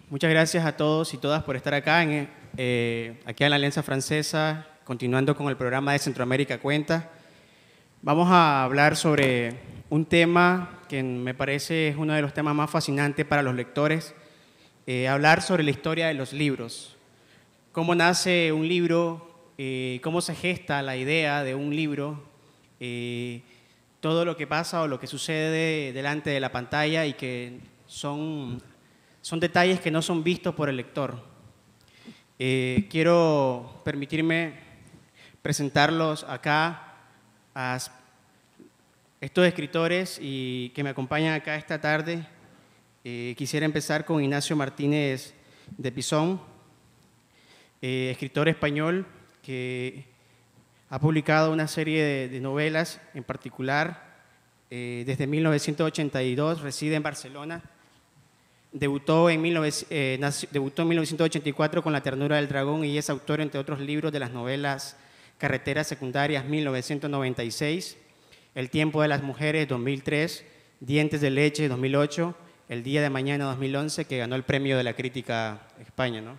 Muchas gracias a todos y todas por estar acá, aquí en la Alianza Francesa, continuando con el programa de Centroamérica Cuenta. Vamos a hablar sobre un tema que me parece es uno de los temas más fascinantes para los lectores, hablar sobre la historia de los libros. Cómo nace un libro, cómo se gesta la idea de un libro, todo lo que pasa o lo que sucede delante de la pantalla y que son detalles que no son vistos por el lector. Quiero permitirme presentarlos acá a estos escritores y que me acompañan acá esta tarde. Quisiera empezar con Ignacio Martínez de Pisón, escritor español que ha publicado una serie de novelas, en particular desde 1982, reside en Barcelona. Debutó en 1984 con La ternura del dragón y es autor, entre otros libros, de las novelas Carreteras secundarias, 1996, El tiempo de las mujeres, 2003, Dientes de leche, 2008, El día de mañana, 2011, que ganó el premio de la crítica España, ¿no?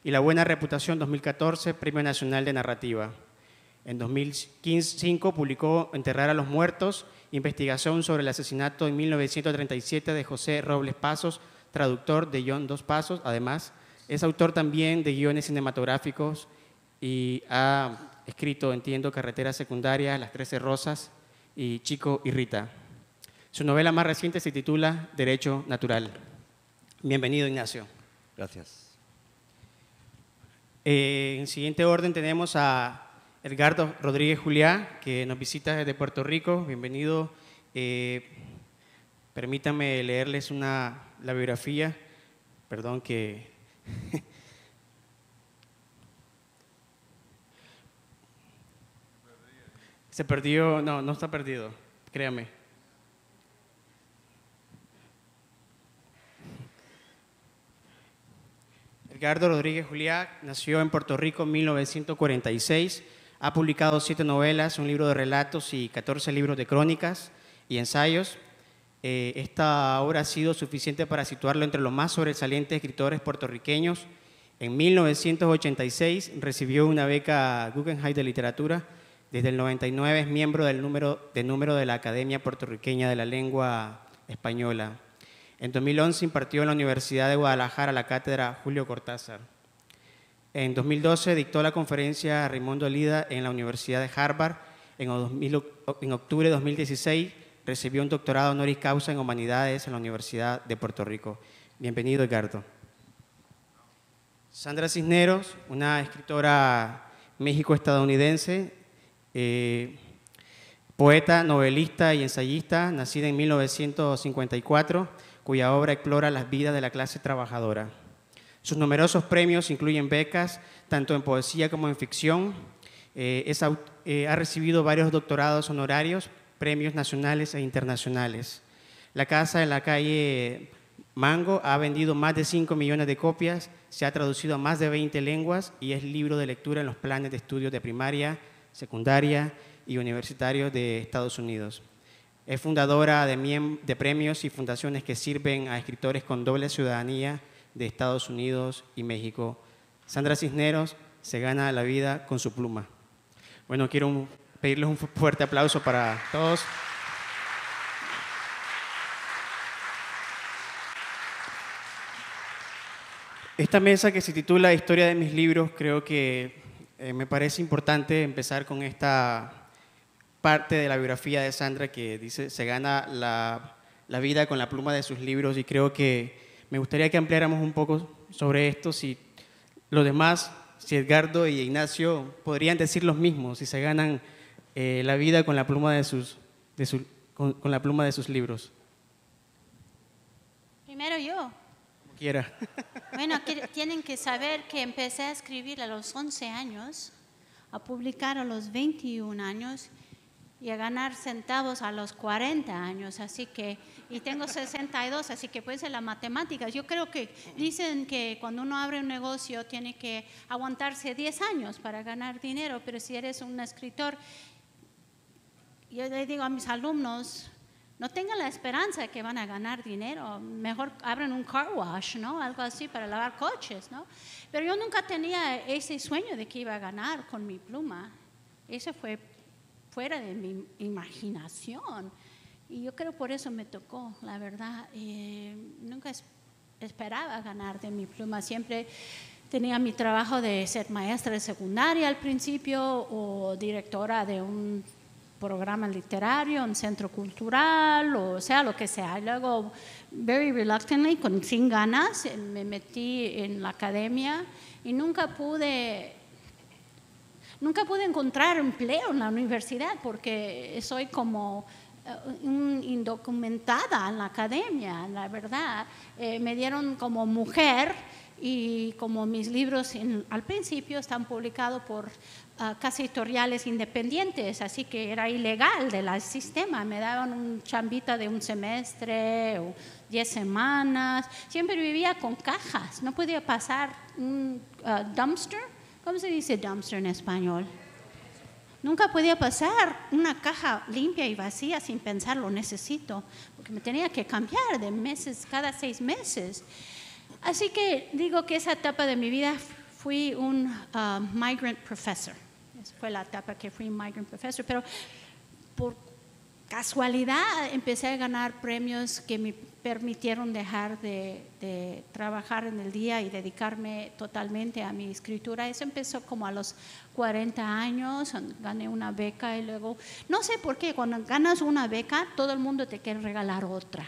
Y La buena reputación, 2014, Premio Nacional de Narrativa. En 2005 publicó Enterrar a los muertos, investigación sobre el asesinato en 1937 de José Robles Pasos, traductor de John Dos Passos. Además, es autor también de guiones cinematográficos y ha escrito, entiendo, Carreteras secundarias, Las 13 rosas y Chico y Rita. Su novela más reciente se titula Derecho natural. Bienvenido, Ignacio. Gracias. En siguiente orden tenemos a Edgardo Rodríguez Juliá, que nos visita desde Puerto Rico. Bienvenido. Permítanme leerles la biografía. Perdón que... Se perdió, no está perdido, créame. Edgardo Rodríguez Juliá nació en Puerto Rico en 1946. Ha publicado 7 novelas, un libro de relatos y 14 libros de crónicas y ensayos. Esta obra ha sido suficiente para situarlo entre los más sobresalientes escritores puertorriqueños. En 1986 recibió una beca Guggenheim de Literatura. Desde el 99 es miembro del número de la Academia Puertorriqueña de la Lengua Española. En 2011 impartió en la Universidad de Guadalajara la cátedra Julio Cortázar. En 2012 dictó la conferencia Raimundo Lida en la Universidad de Harvard. En octubre de 2016 recibió un doctorado honoris causa en Humanidades en la Universidad de Puerto Rico. Bienvenido, Edgardo. Sandra Cisneros, una escritora méxico-estadounidense, poeta, novelista y ensayista, nacida en 1954, cuya obra explora las vidas de la clase trabajadora. Sus numerosos premios incluyen becas, tanto en poesía como en ficción. Ha recibido varios doctorados honorarios, premios nacionales e internacionales. La casa en la calle Mango ha vendido más de 5 millones de copias, se ha traducido a más de 20 lenguas y es libro de lectura en los planes de estudios de primaria, secundaria y universitarios de Estados Unidos. Es fundadora de premios y fundaciones que sirven a escritores con doble ciudadanía de Estados Unidos y México. Sandra Cisneros se gana la vida con su pluma. Bueno, quiero pedirles un fuerte aplauso para todos. Esta mesa, que se titula Historia de mis libros, creo que me parece importante empezar con esta parte de la biografía de Sandra que dice se gana la vida con la pluma de sus libros, y creo que me gustaría que ampliáramos un poco sobre esto, si los demás, si Edgardo y Ignacio podrían decir los mismos, si se ganan la vida con la pluma con la pluma de sus libros. Primero yo. Como quiera. Bueno, tienen que saber que empecé a escribir a los 11 años, a publicar a los 21 años y a ganar centavos a los 40 años, así que, y tengo 62, así que puede ser las matemáticas. Yo creo que dicen que cuando uno abre un negocio tiene que aguantarse 10 años para ganar dinero, pero si eres un escritor, yo le digo a mis alumnos, no tengan la esperanza de que van a ganar dinero, mejor abran un car wash, ¿no? Algo así para lavar coches, ¿no? Pero yo nunca tenía ese sueño de que iba a ganar con mi pluma. Eso fue fuera de mi imaginación. Y yo creo por eso me tocó, la verdad. Nunca esperaba ganar de mi pluma. Siempre tenía mi trabajo de ser maestra de secundaria al principio o directora de un programa literario, un centro cultural, o sea, lo que sea. Y luego, very reluctantly, sin ganas, me metí en la academia y nunca pude encontrar empleo en la universidad porque soy como indocumentada en la academia, la verdad. Me dieron como mujer y como mis libros al principio están publicados por casi editoriales independientes, así que era ilegal del sistema. Me daban un chambita de un semestre o 10 semanas. Siempre vivía con cajas, no podía pasar un dumpster. ¿Cómo se dice dumpster en español? Nunca podía pasar una caja limpia y vacía sin pensar lo necesito, porque me tenía que cambiar de meses, cada 6 meses. Así que digo que esa etapa de mi vida fui un migrant professor. Esa fue la etapa que fui un migrant professor, pero por casualidad empecé a ganar premios que me permitieron dejar de trabajar en el día y dedicarme totalmente a mi escritura. Eso empezó como a los 40 años, gané una beca y luego, no sé por qué, cuando ganas una beca todo el mundo te quiere regalar otra.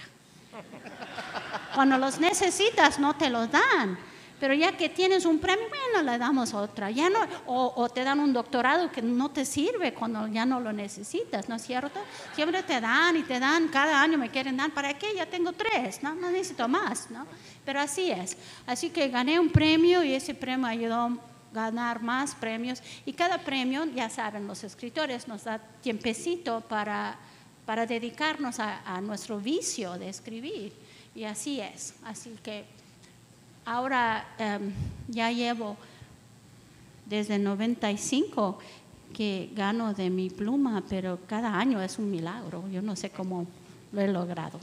Cuando los necesitas no te los dan, pero ya que tienes un premio, bueno, le damos otra. Ya no, o te dan un doctorado que no te sirve cuando ya no lo necesitas, ¿no es cierto? Siempre te dan y te dan, cada año me quieren dar, ¿para qué? Ya tengo 3, no necesito más, ¿no? Pero así es. Así que gané un premio y ese premio ayudó a ganar más premios. Y cada premio, ya saben, los escritores nos da tiempecito para dedicarnos a nuestro vicio de escribir. Y así es. Así que ahora ya llevo desde 95 que gano de mi pluma, pero cada año es un milagro. Yo no sé cómo lo he logrado.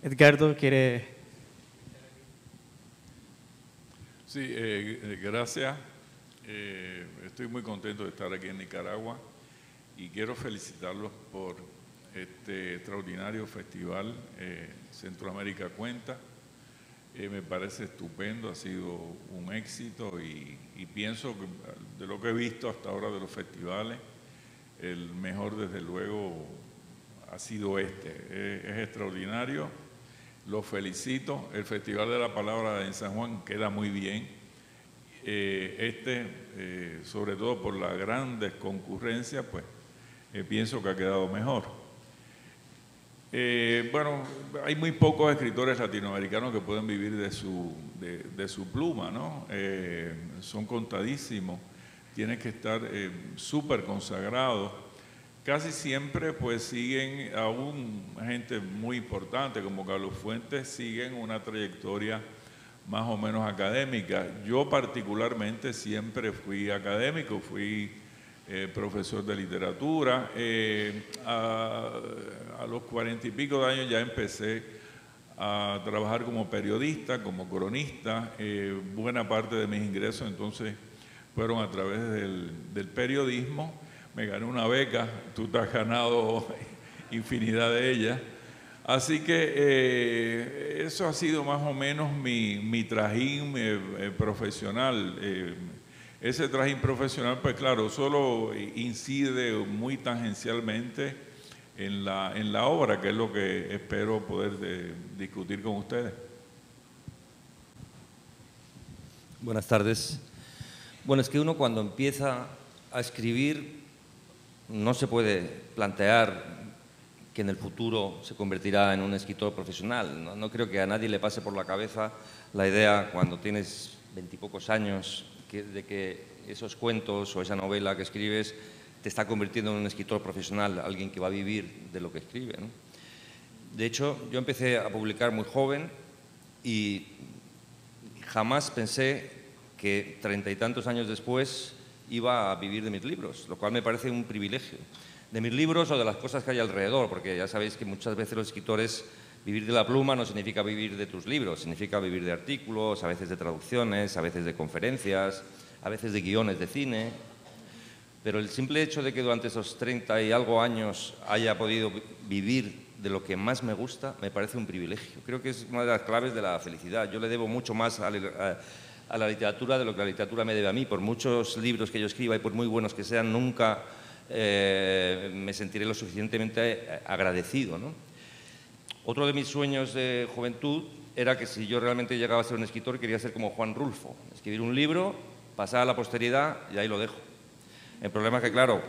Edgardo quiere... Sí, gracias. Estoy muy contento de estar aquí en Nicaragua y quiero felicitarlos por este extraordinario festival Centroamérica Cuenta. Me parece estupendo, ha sido un éxito y pienso que de lo que he visto hasta ahora de los festivales, el mejor desde luego ha sido este. Es extraordinario, los felicito. El Festival de la Palabra en San Juan queda muy bien. Sobre todo por las grandes concurrencias, pues pienso que ha quedado mejor. Bueno, hay muy pocos escritores latinoamericanos que pueden vivir de su pluma, ¿no? Son contadísimos, tienen que estar súper consagrados. Casi siempre pues siguen a gente muy importante como Carlos Fuentes, siguen una trayectoria más o menos académica. Yo particularmente siempre fui académico, fui profesor de literatura. A los 40 y pico de años ya empecé a trabajar como periodista, como cronista. Buena parte de mis ingresos entonces fueron a través del periodismo. Me gané una beca, tú te has ganado infinidad de ellas. Así que eso ha sido más o menos mi trajín profesional. Ese trajín profesional, pues claro, solo incide muy tangencialmente en la obra, que es lo que espero poder discutir con ustedes. Buenas tardes. Bueno, es que uno cuando empieza a escribir no se puede plantear que en el futuro se convertirá en un escritor profesional. No creo que a nadie le pase por la cabeza la idea, cuando tienes 20 y pocos años, de que esos cuentos o esa novela que escribes te está convirtiendo en un escritor profesional, alguien que va a vivir de lo que escribe, ¿no? De hecho, yo empecé a publicar muy joven y jamás pensé que 30 y tantos años después iba a vivir de mis libros, lo cual me parece un privilegio. de mis libros o de las cosas que hay alrededor, porque ya sabéis que muchas veces los escritores, vivir de la pluma no significa vivir de tus libros, significa vivir de artículos, a veces de traducciones, a veces de conferencias, a veces de guiones de cine. Pero el simple hecho de que durante esos 30 y algo años haya podido vivir de lo que más me gusta, me parece un privilegio. Creo que es una de las claves de la felicidad. Yo le debo mucho más a la literatura de lo que la literatura me debe a mí. Por muchos libros que yo escriba y por muy buenos que sean, nunca me sentiré lo suficientemente agradecido, ¿no? Otro de mis sueños de juventud era que si yo realmente llegaba a ser un escritor, quería ser como Juan Rulfo, escribir un libro, pasar a la posteridad y ahí lo dejo. El problema es que, claro,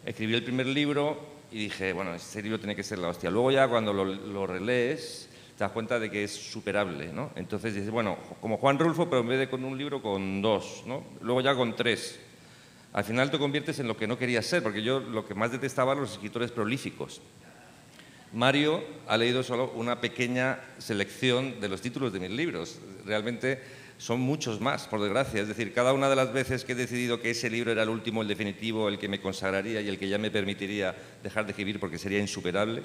escribí el primer libro y dije, bueno, ese libro tiene que ser la hostia. Luego ya cuando lo relees te das cuenta de que es superable, ¿no? Entonces dices, bueno, como Juan Rulfo, pero en vez de con un libro, con 2, ¿no? Luego ya con 3. Al final te conviertes en lo que no querías ser, porque yo lo que más detestaba eran los escritores prolíficos. Mario ha leído solo una pequeña selección de los títulos de mis libros. Realmente son muchos más, por desgracia. Es decir, cada una de las veces que he decidido que ese libro era el último, el definitivo, el que me consagraría y el que ya me permitiría dejar de escribir porque sería insuperable,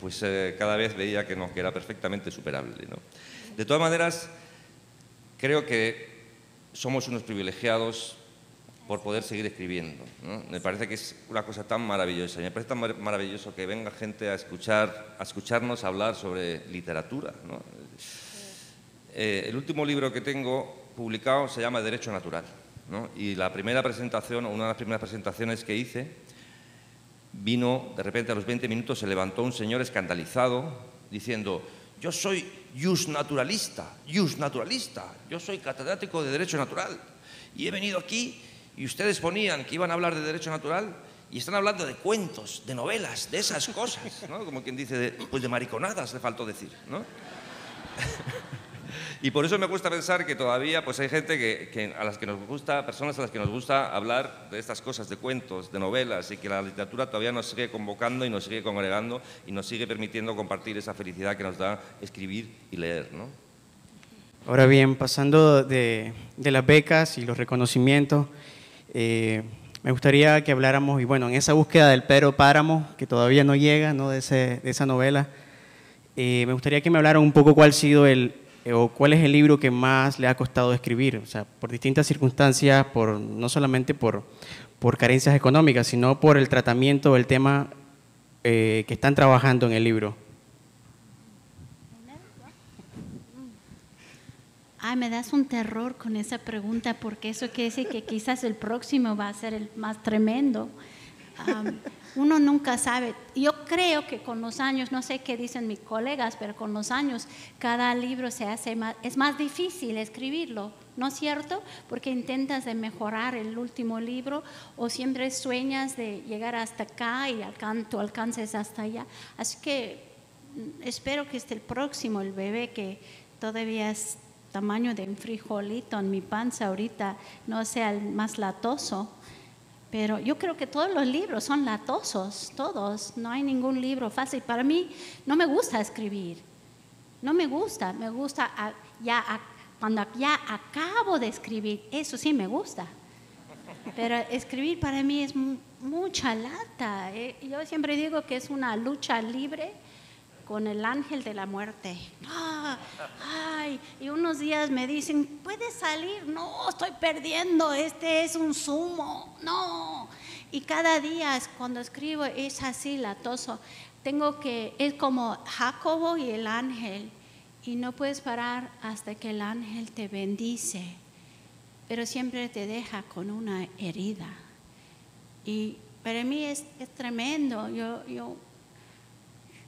pues cada vez veía que no, que era perfectamente superable, ¿no? De todas maneras, creo que somos unos privilegiados por poder seguir escribiendo, ¿no? Me parece que es una cosa tan maravillosa. Me parece tan maravilloso que venga gente a escucharnos hablar sobre literatura, ¿no? El último libro que tengo publicado se llama Derecho Natural, ¿no? Y la primera presentación, o una de las primeras presentaciones que hice, vino, de repente a los 20 minutos se levantó un señor escandalizado diciendo: yo soy justnaturalista, yo soy catedrático de Derecho Natural y he venido aquí y ustedes ponían que iban a hablar de Derecho Natural y están hablando de cuentos, de novelas, de esas cosas, ¿no? Como quien dice, pues de mariconadas le faltó decir, ¿no? Y por eso me gusta pensar que todavía pues hay gente a las que nos gusta, personas a las que nos gusta hablar de estas cosas, de cuentos, de novelas, y que la literatura todavía nos sigue convocando y nos sigue congregando y nos sigue permitiendo compartir esa felicidad que nos da escribir y leer, ¿no? Ahora bien, pasando de las becas y los reconocimientos, me gustaría que habláramos, y bueno, en esa búsqueda del Pedro Páramo, que todavía no llega, ¿no? de esa novela, me gustaría que me hablaran un poco cuál ha sido cuál es el libro que más le ha costado escribir, o sea, por distintas circunstancias, no solamente por carencias económicas, sino por el tratamiento del tema que están trabajando en el libro. Ay, me das un terror con esa pregunta, porque eso quiere decir que quizás el próximo va a ser el más tremendo. Uno nunca sabe. Yo creo que con los años, no sé qué dicen mis colegas, pero con los años cada libro se hace es más difícil escribirlo, ¿no es cierto? Porque intentas de mejorar el último libro o siempre sueñas de llegar hasta acá y tú alcances hasta allá. Así que espero que el próximo, el bebé que todavía es tamaño de un frijolito en mi panza ahorita, no sea el más latoso. Pero yo creo que todos los libros son latosos, todos. No hay ningún libro fácil. Para mí no me gusta escribir. No me gusta. Me gusta cuando ya acabo de escribir. Eso sí me gusta. Pero escribir para mí es mucha lata. Yo siempre digo que es una lucha libre con el ángel de la muerte. Ay, y unos días me dicen, ¿puedes salir? No, estoy perdiendo, este es un sumo, no. Y cada día cuando escribo es así latoso. Es como Jacobo y el ángel, y no puedes parar hasta que el ángel te bendice, pero siempre te deja con una herida. Y para mí es tremendo.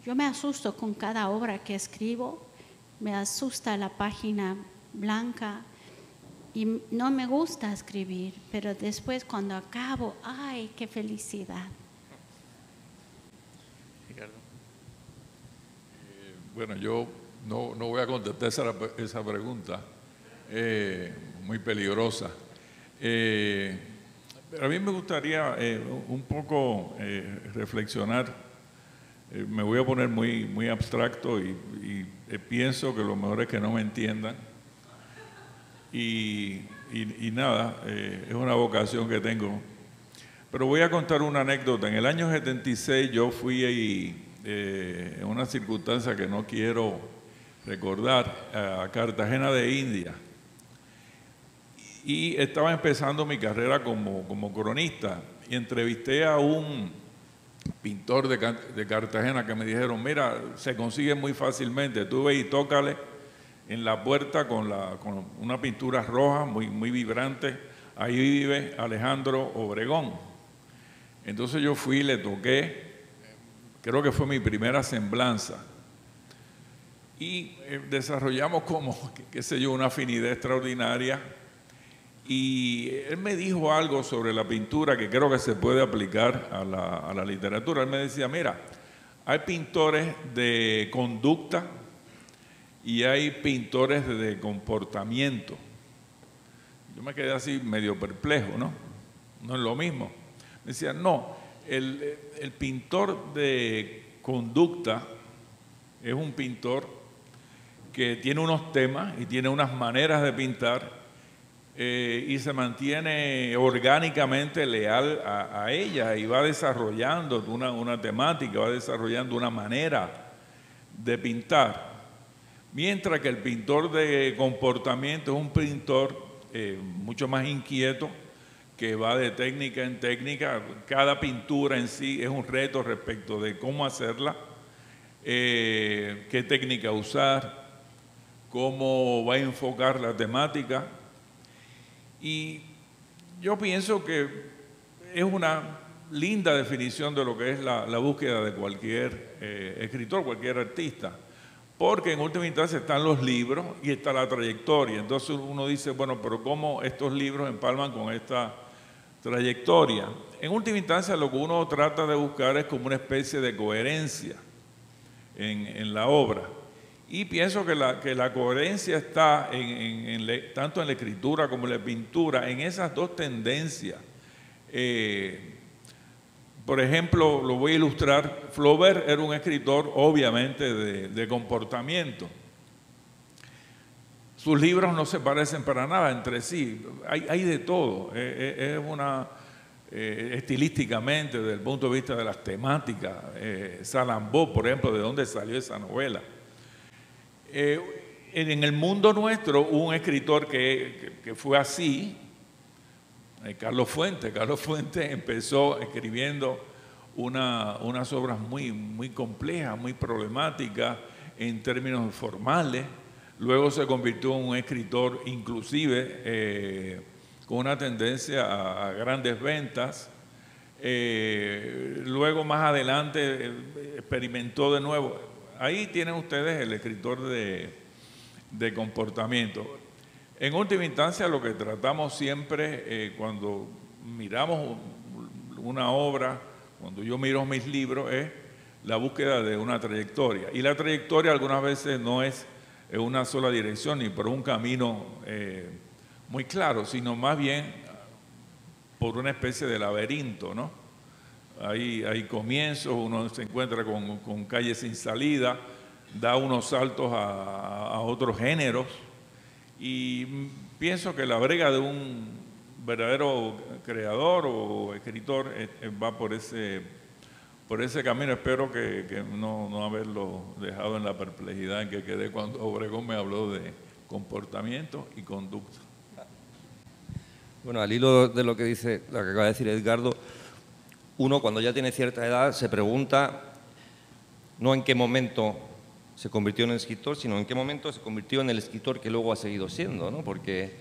Yo me asusto con cada obra que escribo, me asusta la página blanca y no me gusta escribir, pero después cuando acabo, ¡ay, qué felicidad! Ricardo. Bueno, yo no voy a contestar esa pregunta, muy peligrosa. Pero a mí me gustaría un poco reflexionar. Me voy a poner muy abstracto y pienso que lo mejor es que no me entiendan. Y nada, es una vocación que tengo. Pero voy a contar una anécdota. En el año 76 yo fui en una circunstancia que no quiero recordar, a Cartagena de India. Y estaba empezando mi carrera como cronista y entrevisté a un pintor de Cartagena que me dijeron, mira, se consigue muy fácilmente, tú ve y tócale en la puerta con una pintura roja muy vibrante, ahí vive Alejandro Obregón. Entonces yo fui y le toqué, creo que fue mi primera semblanza, y desarrollamos como, qué sé yo, una afinidad extraordinaria. Y él me dijo algo sobre la pintura que creo que se puede aplicar a la literatura. Él me decía, mira, hay pintores de conducta y hay pintores de comportamiento. Yo me quedé así medio perplejo, ¿no? No es lo mismo. Me decía, no, el pintor de conducta es un pintor que tiene unos temas y tiene unas maneras de pintar y se mantiene orgánicamente leal a ella y va desarrollando una temática, va desarrollando una manera de pintar. Mientras que el pintor de comportamiento es un pintor mucho más inquieto, que va de técnica en técnica. Cada pintura en sí es un reto respecto de cómo hacerla, qué técnica usar, cómo va a enfocar la temática. Y yo pienso que es una linda definición de lo que es la búsqueda de cualquier escritor, cualquier artista, porque en última instancia están los libros y está la trayectoria. Entonces uno dice, bueno, pero ¿cómo estos libros empalman con esta trayectoria? En última instancia lo que uno trata de buscar es como una especie de coherencia en la obra. Y pienso que la coherencia está tanto en la escritura como en la pintura, en esas dos tendencias. Por ejemplo, lo voy a ilustrar, Flaubert era un escritor obviamente de comportamiento. Sus libros no se parecen para nada entre sí, hay de todo, es estilísticamente, desde el punto de vista de las temáticas, Salambó, por ejemplo, ¿de dónde salió esa novela? En el mundo nuestro hubo un escritor que fue así, Carlos Fuentes. Carlos Fuentes empezó escribiendo unas obras muy complejas, muy problemáticas en términos formales. Luego se convirtió en un escritor inclusive con una tendencia a grandes ventas. Luego más adelante experimentó de nuevo. Ahí tienen ustedes el escritor de comportamiento. En última instancia, lo que tratamos siempre cuando miramos una obra, cuando yo miro mis libros, es la búsqueda de una trayectoria. Y la trayectoria algunas veces no es en una sola dirección ni por un camino muy claro, sino más bien por una especie de laberinto, ¿no? Hay comienzos, uno se encuentra con calles sin salida, da unos saltos a otros géneros, y pienso que la brega de un verdadero creador o escritor va por ese camino. Espero que no haberlo dejado en la perplejidad en que quedé cuando Obregón me habló de comportamiento y conducta. Bueno, al hilo de lo que acaba de decir Edgardo, uno cuando ya tiene cierta edad se pregunta no en qué momento se convirtió en escritor, sino en qué momento se convirtió en el escritor que luego ha seguido siendo, ¿no? Porque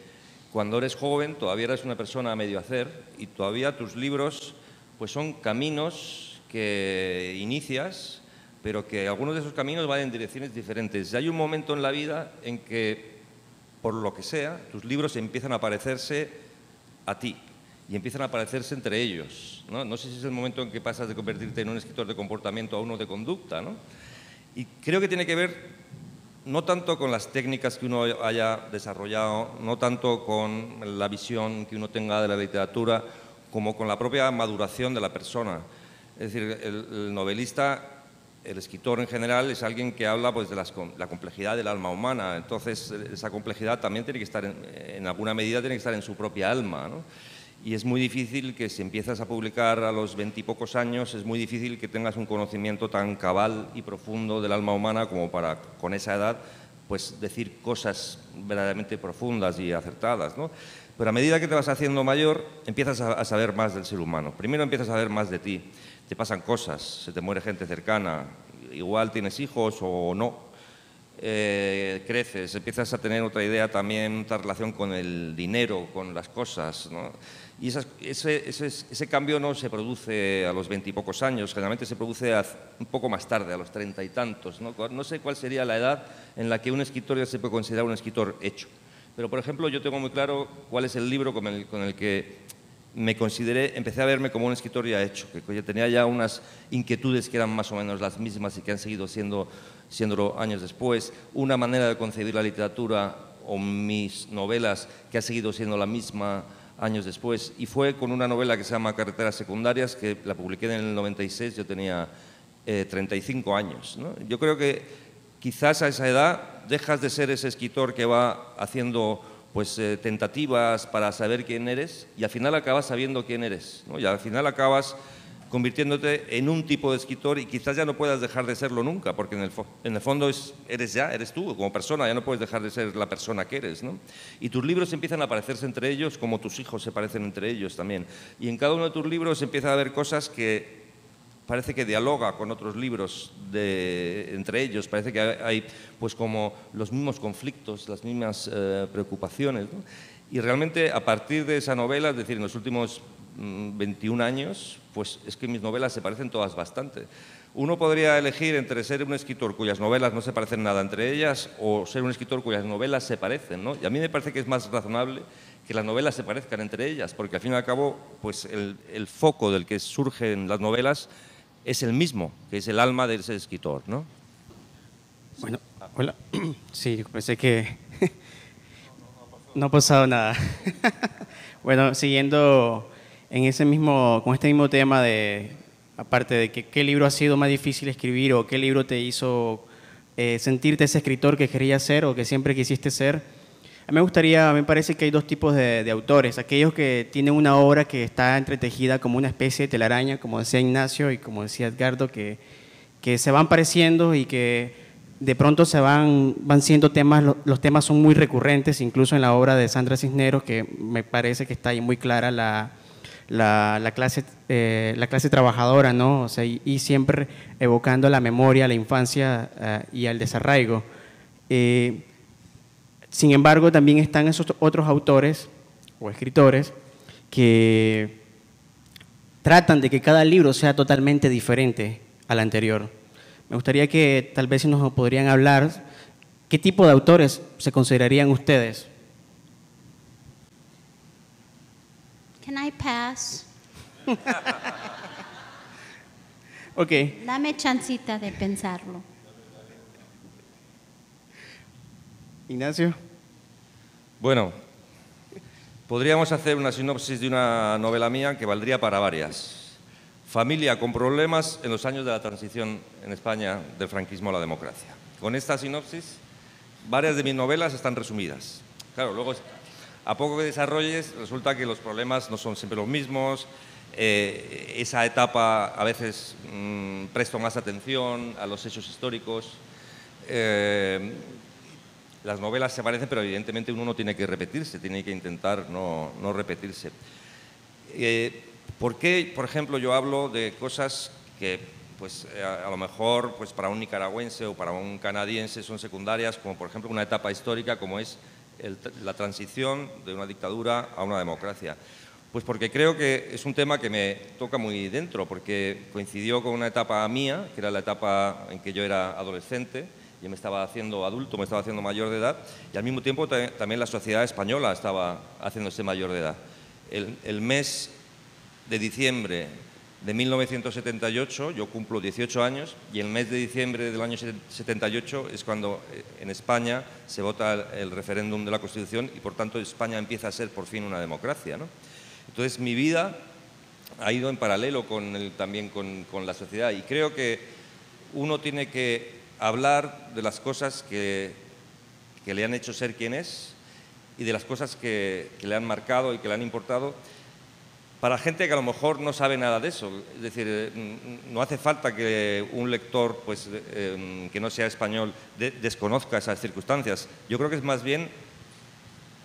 cuando eres joven todavía eres una persona a medio hacer y todavía tus libros pues son caminos que inicias, pero que algunos de esos caminos van en direcciones diferentes. Y hay un momento en la vida en que, por lo que sea, tus libros empiezan a parecerse a ti y empiezan a parecerse entre ellos, ¿no? No sé si es el momento en que pasas de convertirte en un escritor de comportamiento a uno de conducta, ¿no? Y creo que tiene que ver no tanto con las técnicas que uno haya desarrollado, no tanto con la visión que uno tenga de la literatura, como con la propia maduración de la persona. Es decir, el novelista, el escritor en general, es alguien que habla pues, de la complejidad del alma humana. Entonces, esa complejidad también tiene que estar, en alguna medida, tiene que estar en su propia alma, ¿no? Y es muy difícil que si empiezas a publicar a los 20 y pocos años, es muy difícil que tengas un conocimiento tan cabal y profundo del alma humana como para, con esa edad, pues decir cosas verdaderamente profundas y acertadas, ¿no? Pero a medida que te vas haciendo mayor, empiezas a saber más del ser humano. Primero empiezas a saber más de ti. Te pasan cosas, se te muere gente cercana, igual tienes hijos o no. Creces, empiezas a tener otra idea también, otra relación con el dinero, con las cosas, ¿no? Y ese cambio no se produce a los 20 y pocos años, generalmente se produce un poco más tarde, a los 30 y tantos, ¿no? No sé cuál sería la edad en la que un escritor ya se puede considerar un escritor hecho. Pero, por ejemplo, yo tengo muy claro cuál es el libro con el que me consideré, empecé a verme como un escritor ya hecho, que tenía ya unas inquietudes que eran más o menos las mismas y que han seguido siéndolo años después, una manera de concebir la literatura o mis novelas que ha seguido siendo la misma años después, y fue con una novela que se llama Carreteras secundarias, que la publiqué en el 96, yo tenía 35 años, ¿no? Yo creo que quizás a esa edad dejas de ser ese escritor que va haciendo pues, tentativas para saber quién eres y al final acabas sabiendo quién eres, ¿no? Y al final acabas convirtiéndote en un tipo de escritor y quizás ya no puedas dejar de serlo nunca, porque en el fondo eres tú como persona, ya no puedes dejar de ser la persona que eres, ¿no? Y tus libros empiezan a parecerse entre ellos como tus hijos se parecen entre ellos también. Y en cada uno de tus libros empieza a haber cosas que parece que dialoga con otros libros entre ellos, parece que hay pues como los mismos conflictos, las mismas preocupaciones, ¿no? Y realmente a partir de esa novela, es decir, en los últimos 21 años, pues es que mis novelas se parecen todas bastante. Uno podría elegir entre ser un escritor cuyas novelas no se parecen nada entre ellas o ser un escritor cuyas novelas se parecen, ¿no? Y a mí me parece que es más razonable que las novelas se parezcan entre ellas, porque al fin y al cabo pues el foco del que surgen las novelas es el mismo, que es el alma de ese escritor, ¿no? Bueno, hola. Sí, pensé que no ha pasado nada. Bueno, siguiendo con este mismo tema de, aparte de que qué libro ha sido más difícil escribir o qué libro te hizo sentirte ese escritor que querías ser o que siempre quisiste ser, a mí me parece que hay dos tipos de autores, aquellos que tienen una obra que está entretejida como una especie de telaraña, como decía Ignacio y como decía Edgardo, que se van pareciendo y que de pronto van siendo temas, los temas son muy recurrentes, incluso en la obra de Sandra Cisneros, que me parece que está ahí muy clara la clase trabajadora, ¿no? O sea, y siempre evocando la memoria, la infancia y el desarraigo. Sin embargo, también están esos otros autores o escritores que tratan de que cada libro sea totalmente diferente al anterior. Me gustaría que tal vez si nos podrían hablar, ¿qué tipo de autores se considerarían ustedes? Can I pass? Ok. Dame chancita de pensarlo. Ignacio. Bueno, podríamos hacer una sinopsis de una novela mía que valdría para varias. Familia con problemas en los años de la transición en España del franquismo a la democracia. Con esta sinopsis, varias de mis novelas están resumidas. Claro, luego, a poco que desarrolles, resulta que los problemas no son siempre los mismos. Esa etapa a veces presto más atención a los hechos históricos. Las novelas se parecen, pero evidentemente uno no tiene que repetirse, tiene que intentar no repetirse. ¿Por qué, por ejemplo, yo hablo de cosas que pues, a lo mejor pues, para un nicaragüense o para un canadiense son secundarias, como por ejemplo una etapa histórica como es la transición de una dictadura a una democracia? Pues porque creo que es un tema que me toca muy dentro, porque coincidió con una etapa mía, que era la etapa en que yo era adolescente, yo me estaba haciendo adulto, me estaba haciendo mayor de edad, y al mismo tiempo también la sociedad española estaba haciéndose mayor de edad. El mes de diciembre de 1978, yo cumplo 18 años, y el mes de diciembre del año 78 es cuando en España se vota el referéndum de la Constitución y por tanto España empieza a ser por fin una democracia, ¿no? Entonces mi vida ha ido en paralelo también con la sociedad, y creo que uno tiene que hablar de las cosas que le han hecho ser quien es y de las cosas que le han marcado y que le han importado, para gente que a lo mejor no sabe nada de eso. Es decir, no hace falta que un lector pues, que no sea español desconozca esas circunstancias. Yo creo que es más bien,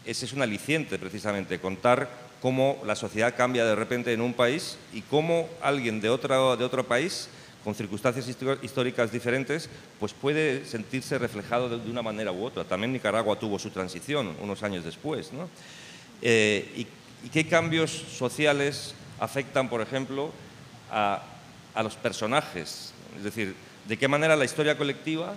ese es un aliciente precisamente, contar cómo la sociedad cambia de repente en un país y cómo alguien de otro país, con circunstancias históricas diferentes, pues puede sentirse reflejado de una manera u otra. También Nicaragua tuvo su transición unos años después, ¿no? ¿Y qué cambios sociales afectan, por ejemplo, a los personajes? Es decir, ¿de qué manera la historia colectiva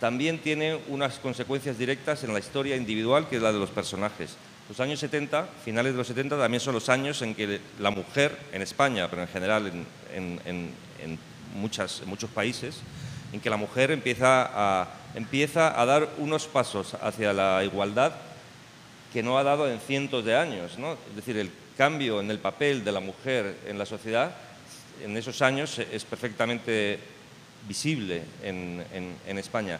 también tiene unas consecuencias directas en la historia individual, que es la de los personajes? Los años 70, finales de los 70, también son los años en que la mujer, en España, pero en general en muchos países, en que la mujer empieza a dar unos pasos hacia la igualdad que no ha dado en cientos de años, ¿no? Es decir, el cambio en el papel de la mujer en la sociedad en esos años es perfectamente visible en España.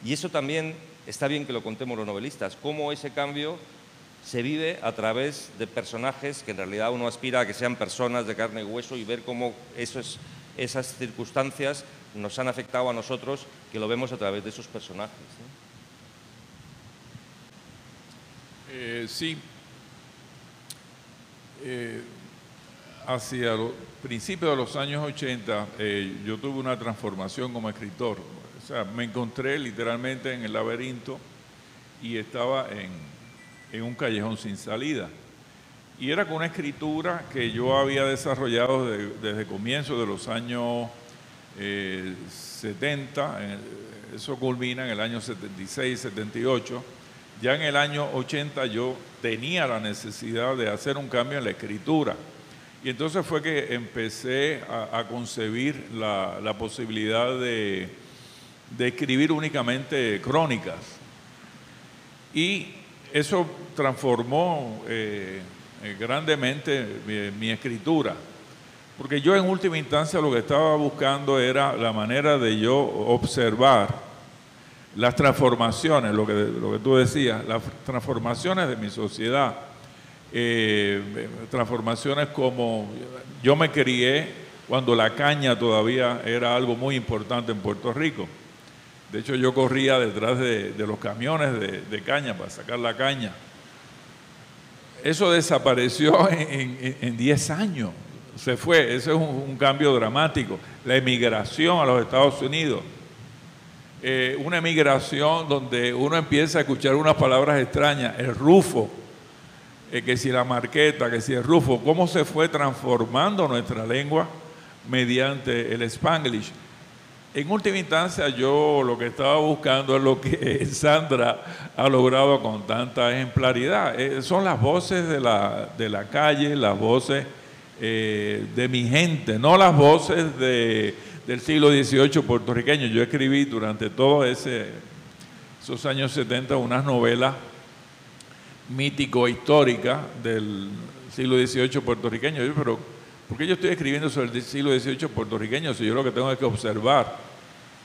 Y eso también está bien que lo contemos los novelistas, cómo ese cambio se vive a través de personajes que en realidad uno aspira a que sean personas de carne y hueso, y ver cómo esas circunstancias nos han afectado a nosotros, que lo vemos a través de esos personajes, ¿no? Sí, hacia los principios de los años 80 yo tuve una transformación como escritor. O sea, me encontré literalmente en el laberinto y estaba en un callejón sin salida. Y era con una escritura que yo había desarrollado desde comienzos de los años 70, eso culmina en el año 76, 78. Ya en el año 80 yo tenía la necesidad de hacer un cambio en la escritura. Y entonces fue que empecé a concebir la posibilidad de escribir únicamente crónicas. Y eso transformó grandemente mi escritura. Porque yo en última instancia lo que estaba buscando era la manera de yo observar las transformaciones, lo que tú decías, las transformaciones de mi sociedad, transformaciones como yo me crié cuando la caña todavía era algo muy importante en Puerto Rico. De hecho, yo corría detrás de los camiones de caña para sacar la caña. Eso desapareció en 10 años, se fue. Ese es un cambio dramático. La emigración a los Estados Unidos. Una emigración donde uno empieza a escuchar unas palabras extrañas, el rufo, que si la marqueta, que si el rufo, cómo se fue transformando nuestra lengua mediante el Spanglish. En última instancia, yo lo que estaba buscando es lo que Sandra ha logrado con tanta ejemplaridad. Son las voces de la calle, las voces de mi gente, no las voces del siglo XVIII puertorriqueño. Yo escribí durante todos esos años 70 unas novelas mítico-históricas del siglo XVIII puertorriqueño. Pero ¿por qué yo estoy escribiendo sobre el siglo XVIII puertorriqueño si yo lo que tengo es que observar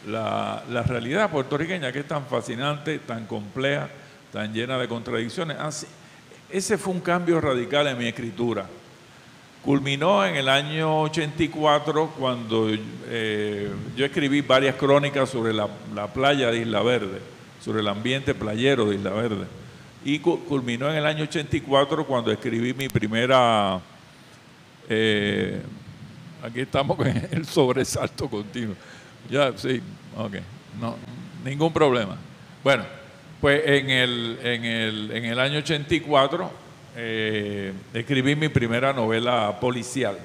la realidad puertorriqueña, que es tan fascinante, tan compleja, tan llena de contradicciones? Ese fue un cambio radical en mi escritura. Culminó en el año 84 cuando yo escribí varias crónicas sobre la playa de Isla Verde, sobre el ambiente playero de Isla Verde. Y culminó en el año 84 cuando escribí mi primera... aquí estamos con el sobresalto continuo. Ya, sí, ok, no, ningún problema. Bueno, pues en el año 84... escribí mi primera novela policial.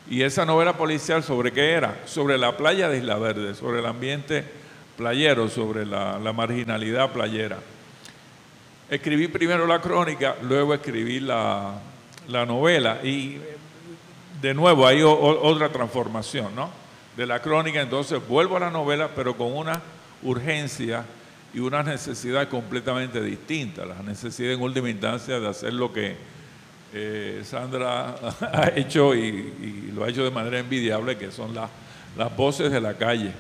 Y esa novela policial, ¿sobre qué era? Sobre la playa de Isla Verde, sobre el ambiente playero, sobre la marginalidad playera. Escribí primero la crónica, luego escribí la novela, y de nuevo hay otra transformación, ¿no? De la crónica entonces vuelvo a la novela, pero con una urgencia y una necesidad completamente distinta, la necesidad en última instancia de hacer lo que Sandra ha hecho y lo ha hecho de manera envidiable, que son las voces de la calle.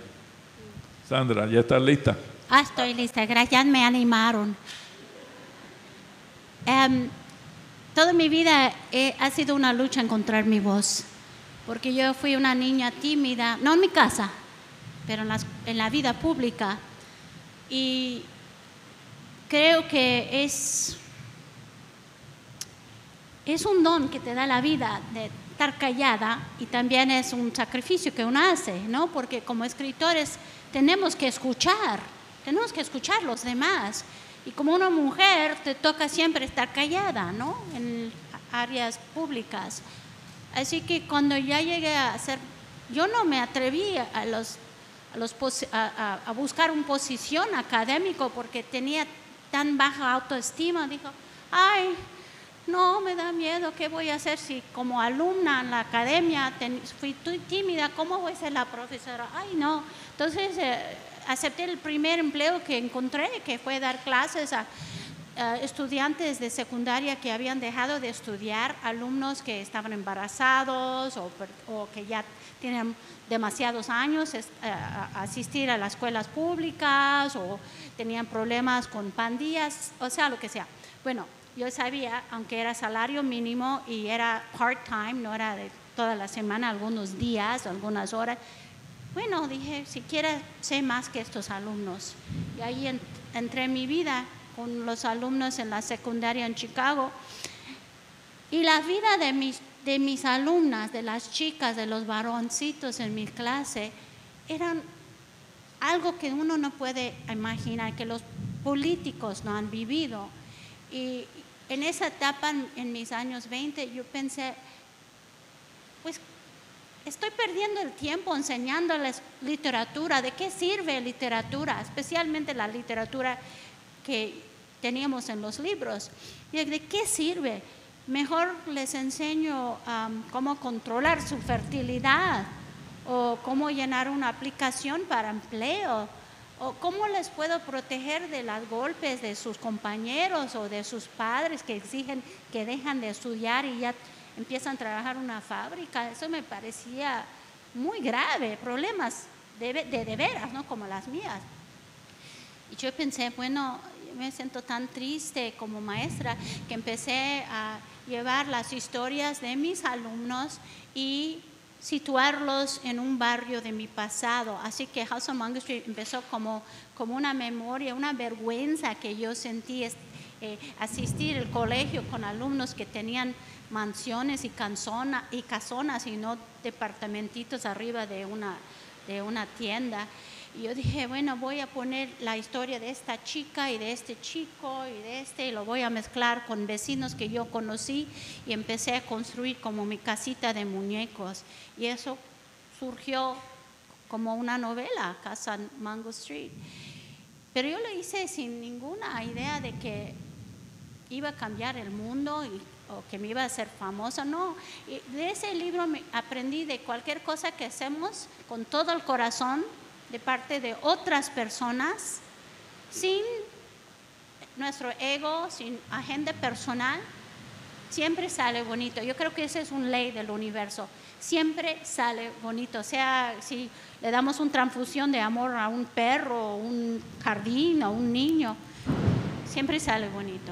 Sandra, ¿ya estás lista? Estoy lista, gracias, me animaron. toda mi vida ha sido una lucha encontrar mi voz, porque yo fui una niña tímida, no en mi casa, pero en la vida pública. Y creo que es un don que te da la vida de estar callada, y también es un sacrificio que uno hace, ¿no? Porque como escritores tenemos que escuchar a los demás. Y como una mujer te toca siempre estar callada, ¿no? En áreas públicas. Así que cuando ya llegué a ser, yo no me atreví a buscar una posición académica porque tenía tan baja autoestima. Dijo, ay, no, me da miedo, ¿qué voy a hacer si como alumna en la academia fui tímida? ¿Cómo voy a ser la profesora? Ay, no. Entonces acepté el primer empleo que encontré, que fue dar clases a estudiantes de secundaria que habían dejado de estudiar, alumnos que estaban embarazados o que ya tienen demasiados años asistir a las escuelas públicas, o tenían problemas con pandillas, o sea, lo que sea. Bueno, yo sabía, aunque era salario mínimo y era part-time, no era de toda la semana, algunos días, algunas horas. Bueno, dije, siquiera sé más que estos alumnos. Y ahí entré en mi vida con los alumnos en la secundaria en Chicago. Y la vida de mis alumnas, de las chicas, de los varoncitos en mi clase, eran algo que uno no puede imaginar, que los políticos no han vivido. Y en esa etapa, en mis años 20, yo pensé, pues estoy perdiendo el tiempo enseñándoles literatura. ¿De qué sirve literatura? Especialmente la literatura que teníamos en los libros. ¿De qué sirve? Mejor les enseño cómo controlar su fertilidad, o cómo llenar una aplicación para empleo, o cómo les puedo proteger de los golpes de sus compañeros o de sus padres que exigen que dejan de estudiar y ya empiezan a trabajar en una fábrica. Eso me parecía muy grave, problemas de veras, ¿no? Como las mías. Y yo pensé, bueno, yo me siento tan triste como maestra que empecé a llevar las historias de mis alumnos y situarlos en un barrio de mi pasado. Así que House on Mango Street empezó como una memoria, una vergüenza que yo sentí asistir al colegio con alumnos que tenían mansiones y casonas y no departamentitos arriba de una tienda. Y yo dije, bueno, voy a poner la historia de esta chica y de este chico y lo voy a mezclar con vecinos que yo conocí, y empecé a construir como mi casita de muñecos. Y eso surgió como una novela, Casa Mango Street. Pero yo lo hice sin ninguna idea de que iba a cambiar el mundo o que me iba a hacer famosa, no. Y de ese libro aprendí de cualquier cosa que hacemos con todo el corazón, de parte de otras personas, sin nuestro ego, sin agenda personal, siempre sale bonito. Yo creo que esa es una ley del universo. Siempre sale bonito. O sea, si le damos una transfusión de amor a un perro, un jardín, o un niño, siempre sale bonito.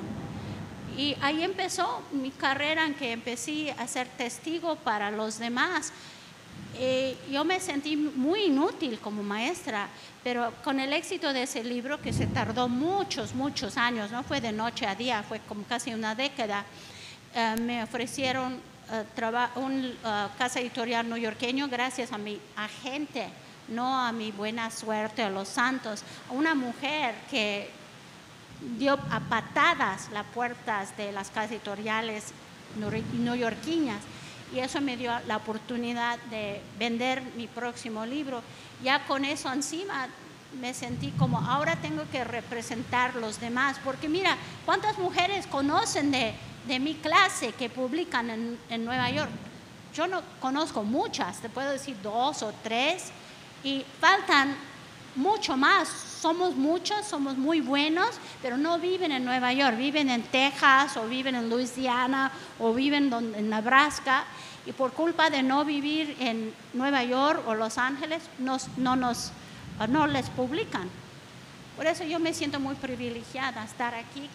Y ahí empezó mi carrera, en que empecé a ser testigo para los demás. Yo me sentí muy inútil como maestra, pero con el éxito de ese libro, que se tardó muchos años, no fue de noche a día, fue como casi una década, me ofrecieron una casa editorial neoyorqueño gracias a mi agente, no a mi buena suerte, a los santos, a una mujer que dio a patadas las puertas de las casas editoriales neoyorquinas. Y eso me dio la oportunidad de vender mi próximo libro. Ya con eso encima me sentí como, ahora tengo que representar a los demás. Porque mira, ¿cuántas mujeres conocen de mi clase que publican en Nueva York? Yo no conozco muchas, te puedo decir 2 o 3. Y faltan mucho más. Somos muchos, somos muy buenos, pero no viven en Nueva York, viven en Texas o viven en Luisiana o viven en Nebraska, y por culpa de no vivir en Nueva York o Los Ángeles no les publican. Por eso yo me siento muy privilegiada estar aquí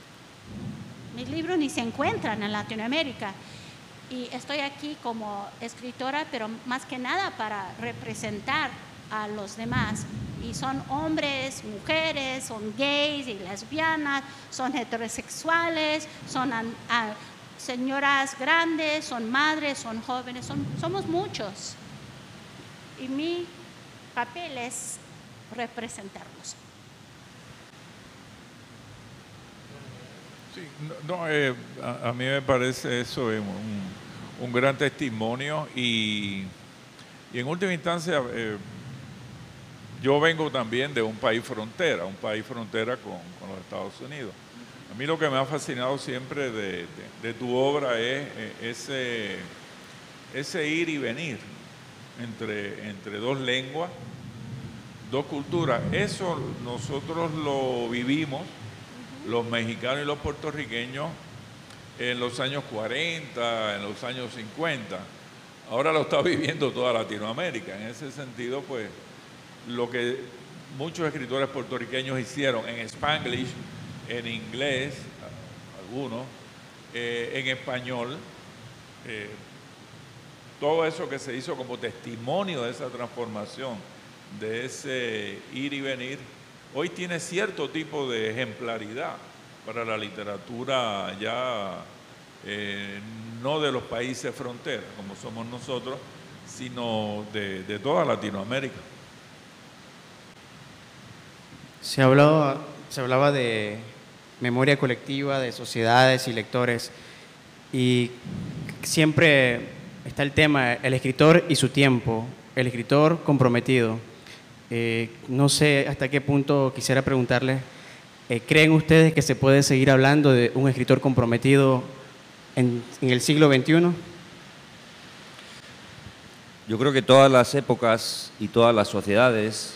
mis libros ni se encuentran en Latinoamérica. Y estoy aquí como escritora, pero más que nada para representar a los demás. Y son hombres, mujeres, son gays y lesbianas, son heterosexuales, son señoras grandes, son madres, son jóvenes, somos muchos. Y mi papel es representarlos. Sí, a mí me parece eso un gran testimonio y en última instancia yo vengo también de un país frontera con los Estados Unidos. A mí lo que me ha fascinado siempre de tu obra es ese ir y venir entre dos lenguas, dos culturas. Eso nosotros lo vivimos, los mexicanos y los puertorriqueños, en los años 40, en los años 50. Ahora lo está viviendo toda Latinoamérica. En ese sentido, pues, lo que muchos escritores puertorriqueños hicieron en Spanglish, en inglés, algunos, en español, todo eso que se hizo como testimonio de esa transformación, de ese ir y venir, hoy tiene cierto tipo de ejemplaridad para la literatura ya no de los países fronteras, como somos nosotros, sino de toda Latinoamérica. Se hablaba de memoria colectiva, de sociedades y lectores, y siempre está el tema, el escritor y su tiempo, el escritor comprometido. No sé hasta qué punto quisiera preguntarles, ¿creen ustedes que se puede seguir hablando de un escritor comprometido en el siglo XXI? Yo creo que todas las épocas y todas las sociedades,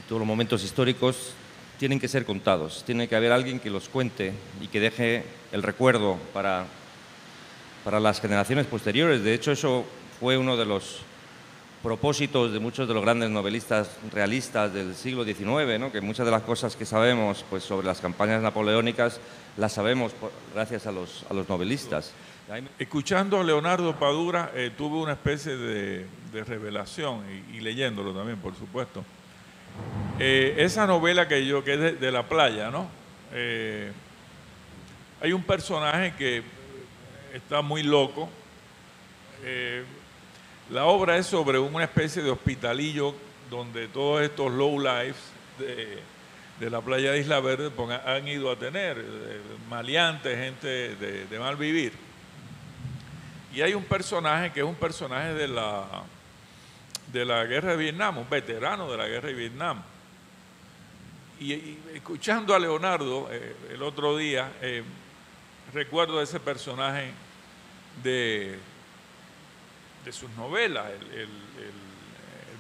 todos los momentos históricos tienen que ser contados. Tiene que haber alguien que los cuente y que deje el recuerdo para las generaciones posteriores. De hecho, eso fue uno de los propósitos de muchos de los grandes novelistas realistas del siglo XIX, ¿no? Que muchas de las cosas que sabemos pues, sobre las campañas napoleónicas las sabemos gracias a los novelistas. Escuchando a Leonardo Padura tuve una especie de revelación y leyéndolo también, por supuesto. Esa novela que es de la playa, ¿no? Hay un personaje que está muy loco. La obra es sobre una especie de hospitalillo donde todos estos low lives de la playa de Isla Verde han ido a tener, maleantes, gente de mal vivir. Y hay un personaje que es un personaje de la guerra de Vietnam, un veterano de la guerra de Vietnam. Y escuchando a Leonardo el otro día, recuerdo ese personaje de sus novelas, el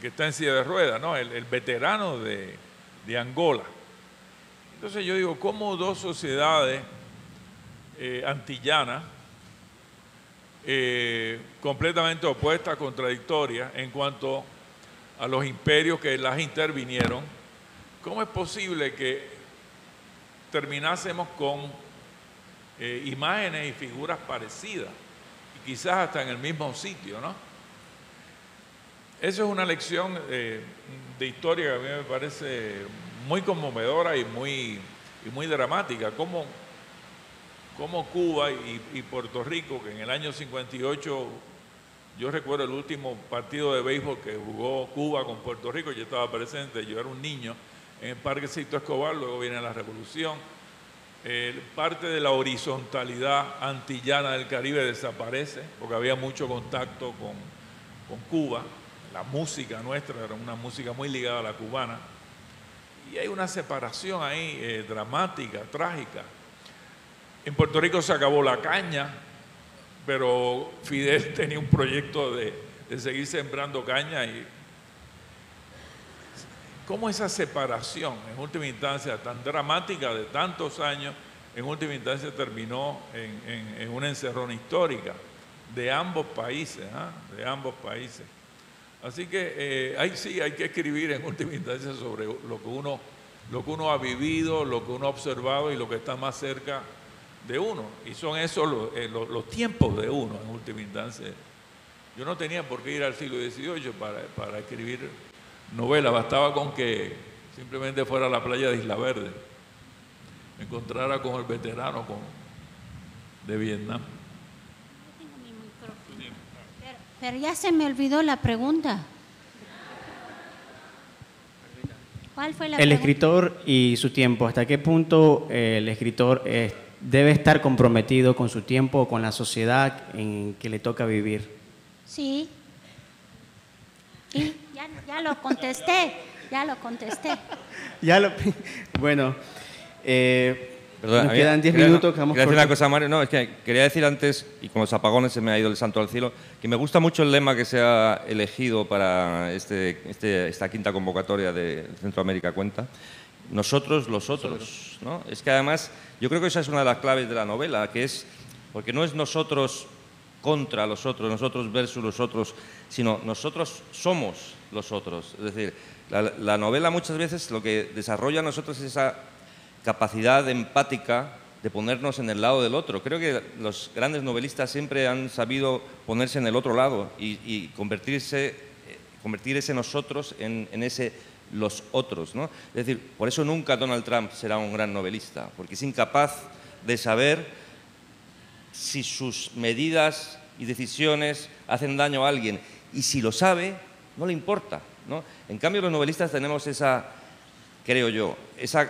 que está en silla de ruedas, ¿no? El veterano de Angola. Entonces yo digo, ¿cómo dos sociedades antillanas, completamente opuestas, contradictorias en cuanto a los imperios que las intervinieron, cómo es posible que terminásemos con imágenes y figuras parecidas? Quizás hasta en el mismo sitio, ¿no? Eso es una lección de historia que a mí me parece muy conmovedora y muy dramática. Cómo Cuba y Puerto Rico, que en el año 58, yo recuerdo el último partido de béisbol que jugó Cuba con Puerto Rico, yo estaba presente, yo era un niño, en el Parque Sisto Escobar, luego viene la Revolución. Parte de la horizontalidad antillana del Caribe desaparece porque había mucho contacto con Cuba. La música nuestra era una música muy ligada a la cubana y hay una separación ahí dramática, trágica. En Puerto Rico se acabó la caña, pero Fidel tenía un proyecto de seguir sembrando caña. Y cómo esa separación, en última instancia, tan dramática de tantos años, en última instancia terminó en una encerrona histórica de ambos países, de ambos países. Así que sí hay que escribir en última instancia sobre lo que uno ha vivido, lo que uno ha observado y lo que está más cerca de uno, y son esos los tiempos de uno en última instancia. Yo no tenía por qué ir al siglo XVIII para escribir novelas, bastaba con que simplemente fuera a la playa de Isla Verde, me encontrara con el veterano de Vietnam. Pero ya se me olvidó la pregunta. ¿Cuál fue la El pregunta? escritor y su tiempo. ¿Hasta qué punto el escritor debe estar comprometido con su tiempo o con la sociedad en que le toca vivir? Sí. Y ya lo contesté. Bueno, Perdón, nos quedan 10 minutos. Quería decir una cosa, Mario. No, es que quería decir antes, y con los apagones se me ha ido el santo al cielo, que me gusta mucho el lema que se ha elegido para esta quinta convocatoria de Centroamérica Cuenta. Nosotros, los otros, ¿no? Es que además, yo creo que esa es una de las claves de la novela, que es, porque no es nosotros contra los otros, nosotros versus los otros, sino nosotros somos los otros. Es decir, la novela muchas veces lo que desarrolla a nosotros es esa capacidad empática de ponernos en el lado del otro. Creo que los grandes novelistas siempre han sabido ponerse en el otro lado y convertir ese nosotros en ese los otros, ¿no? Es decir, por eso nunca Donald Trump será un gran novelista, porque es incapaz de saber si sus medidas y decisiones hacen daño a alguien, y si lo sabe, no le importa, ¿no? En cambio, los novelistas tenemos esa, creo yo, esa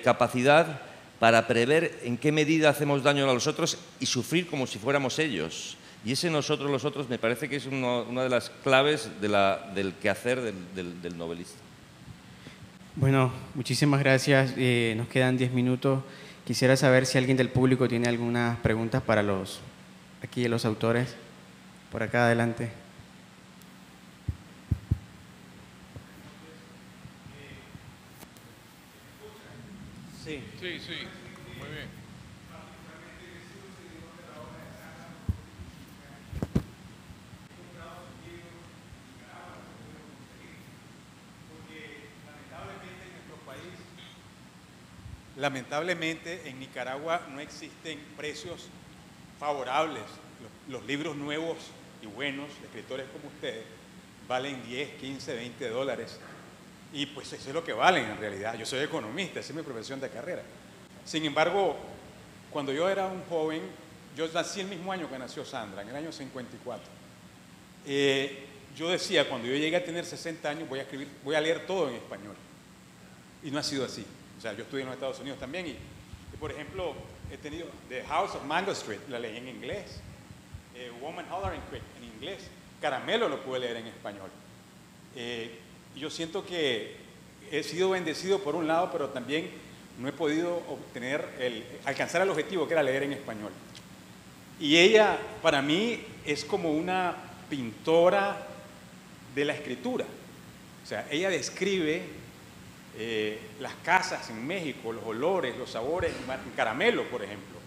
capacidad para prever en qué medida hacemos daño a los otros y sufrir como si fuéramos ellos. Y ese nosotros, los otros, me parece que es una de las claves del quehacer del novelista. Bueno, muchísimas gracias. Nos quedan 10 minutos. Quisiera saber si alguien del público tiene algunas preguntas para los autores. Por acá adelante. Sí, muy bien. Lamentablemente en Nicaragua no existen precios favorables. Los libros nuevos y buenos de escritores como ustedes valen 10, 15, 20 dólares. Y pues eso es lo que valen en realidad. Yo soy economista, esa es mi profesión de carrera. Sin embargo, cuando yo era un joven, yo nací el mismo año que nació Sandra, en el año 54. Yo decía, cuando yo llegue a tener 60 años, voy a leer todo en español. Y no ha sido así. O sea, yo estudié en los Estados Unidos también y por ejemplo, he tenido The House of Mango Street, la leí en inglés. Woman Hollering Creek, en inglés. Caramelo lo pude leer en español. Yo siento que he sido bendecido por un lado, pero también no he podido alcanzar el objetivo que era leer en español. Y ella, para mí, es como una pintora de la escritura. O sea, ella describe las casas en México, los olores, los sabores, Caramelo, por ejemplo,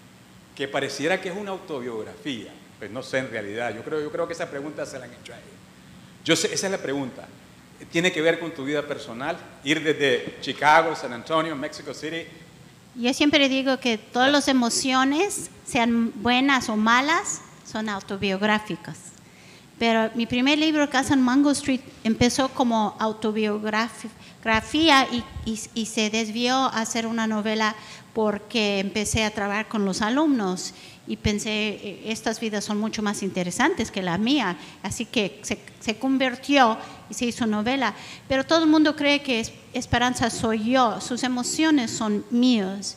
que pareciera que es una autobiografía. Pues no sé en realidad, yo creo que esa pregunta se la han hecho a ella. Esa es la pregunta. ¿Tiene que ver con tu vida personal? Ir desde Chicago, San Antonio, Mexico City. Yo siempre digo que todas las emociones, sean buenas o malas, son autobiográficas. Pero mi primer libro, Casa en Mango Street, empezó como autobiografía y se desvió a hacer una novela porque empecé a trabajar con los alumnos y pensé, estas vidas son mucho más interesantes que la mía, así que se convirtió y se hizo novela. Pero todo el mundo cree que Esperanza soy yo, sus emociones son mías.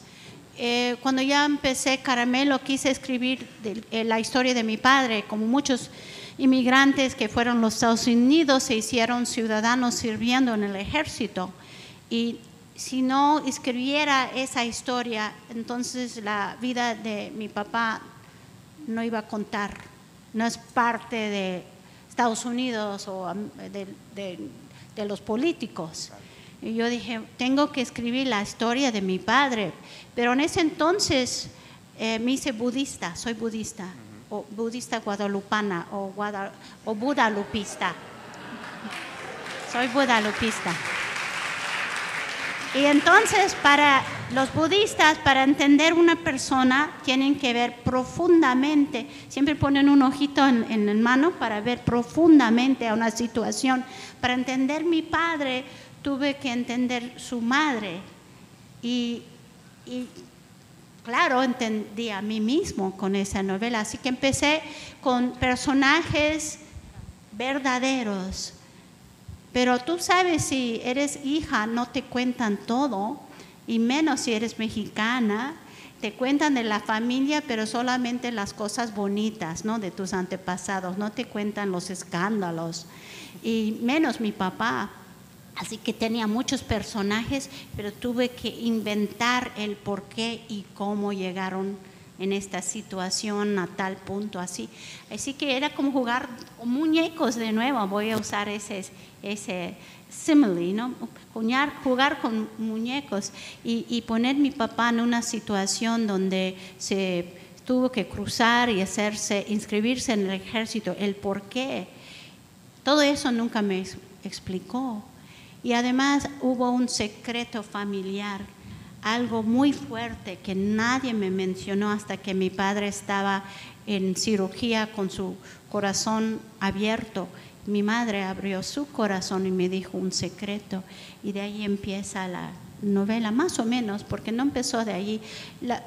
Cuando ya empecé Caramelo, quise escribir la historia de mi padre, como muchos inmigrantes que fueron a los Estados Unidos, se hicieron ciudadanos sirviendo en el ejército. Y si no escribiera esa historia, entonces la vida de mi papá no iba a contar. No es parte de Estados Unidos o de los políticos. Y yo dije, tengo que escribir la historia de mi padre. Pero en ese entonces me hice budista, soy budista. O budista guadalupana o budalupista. Soy budalupista. Y entonces para Los budistas, para entender una persona, tienen que ver profundamente. Siempre ponen un ojito en la mano para ver profundamente a una situación. Para entender mi padre, tuve que entender su madre. Y claro, entendí a mí mismo con esa novela. Así que empecé con personajes verdaderos. Pero tú sabes, si eres hija, no te cuentan todo. Y menos si eres mexicana, te cuentan de la familia, pero solamente las cosas bonitas, ¿no? De tus antepasados, no te cuentan los escándalos. Y menos mi papá. Así que tenía muchos personajes, pero tuve que inventar el por qué y cómo llegaron en esta situación a tal punto así. Así que era como jugar con muñecos de nuevo, voy a usar ese simile, ¿no? Jugar con muñecos y poner mi papá en una situación donde se tuvo que cruzar y inscribirse en el ejército, el por qué. Todo eso nunca me explicó. Y además hubo un secreto familiar, algo muy fuerte que nadie me mencionó hasta que mi padre estaba en cirugía con su corazón abierto. Mi madre abrió su corazón y me dijo un secreto, y de ahí empieza la novela, más o menos, porque no empezó de allí.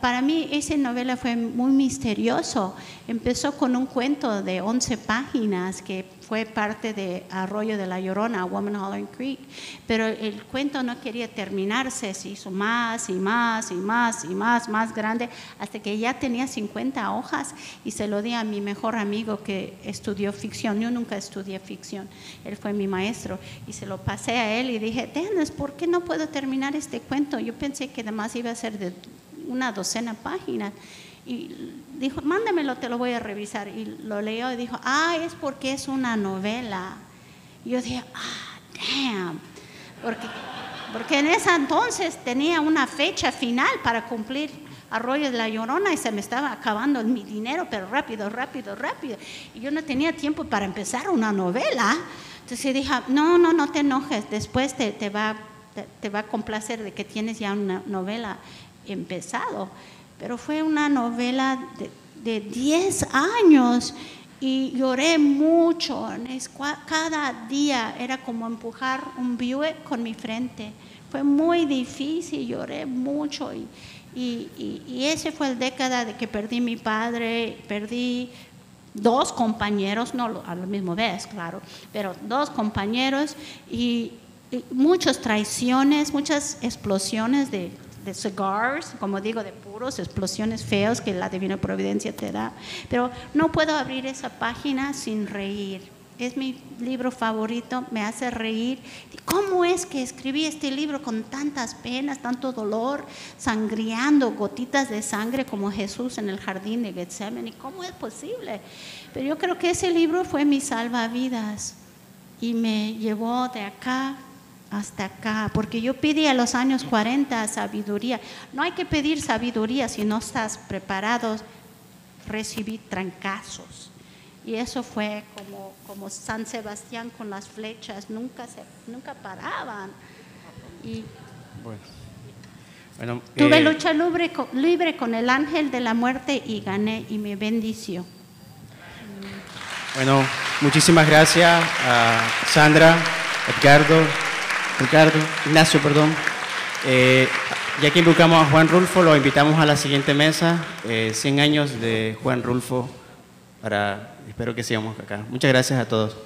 Para mí esa novela fue muy misterioso. Empezó con un cuento de 11 páginas que fue parte de Arroyo de la Llorona, Woman Hollering Creek, pero el cuento no quería terminarse, se hizo más y más y más y más grande, hasta que ya tenía 50 hojas y se lo di a mi mejor amigo que estudió ficción. Yo nunca estudié ficción, él fue mi maestro, y se lo pasé a él y dije, Dennis, ¿por qué no puedo terminar este cuento? Yo pensé que además iba a ser de una docena de páginas. Y dijo, mándamelo, te lo voy a revisar. Y lo leyó y dijo, es porque es una novela. Y yo dije, damn. Porque en ese entonces tenía una fecha final para cumplir Arroyo de la Llorona y se me estaba acabando mi dinero, pero rápido. Y yo no tenía tiempo para empezar una novela. Entonces dije, no te enojes, después te va a complacer de que tienes ya una novela empezado. Pero fue una novela de 10 años y lloré mucho. Cada día era como empujar un Buick con mi frente. Fue muy difícil, lloré mucho. Y ese fue el década de que perdí mi padre, perdí 2 compañeros, no a la misma vez, claro, pero 2 compañeros y muchas traiciones, muchas explosiones de cigars, como digo, de puros, explosiones feas que la Divina Providencia te da. Pero no puedo abrir esa página sin reír. Es mi libro favorito, me hace reír. ¿Cómo es que escribí este libro con tantas penas, tanto dolor, sangriando, gotitas de sangre como Jesús en el jardín de Getsemaní? ¿Cómo es posible? Pero yo creo que ese libro fue mi salvavidas y me llevó de acá hasta acá, porque yo pedí a los años 40 sabiduría. No hay que pedir sabiduría si no estás preparado, recibir trancazos. Y eso fue como San Sebastián con las flechas, nunca paraban. Y bueno, tuve lucha libre con el ángel de la muerte y gané y me bendició. Bueno, muchísimas gracias a Sandra, Ignacio, perdón. Ya que invocamos a Juan Rulfo, lo invitamos a la siguiente mesa, 100 años de Juan Rulfo, espero que sigamos acá. Muchas gracias a todos.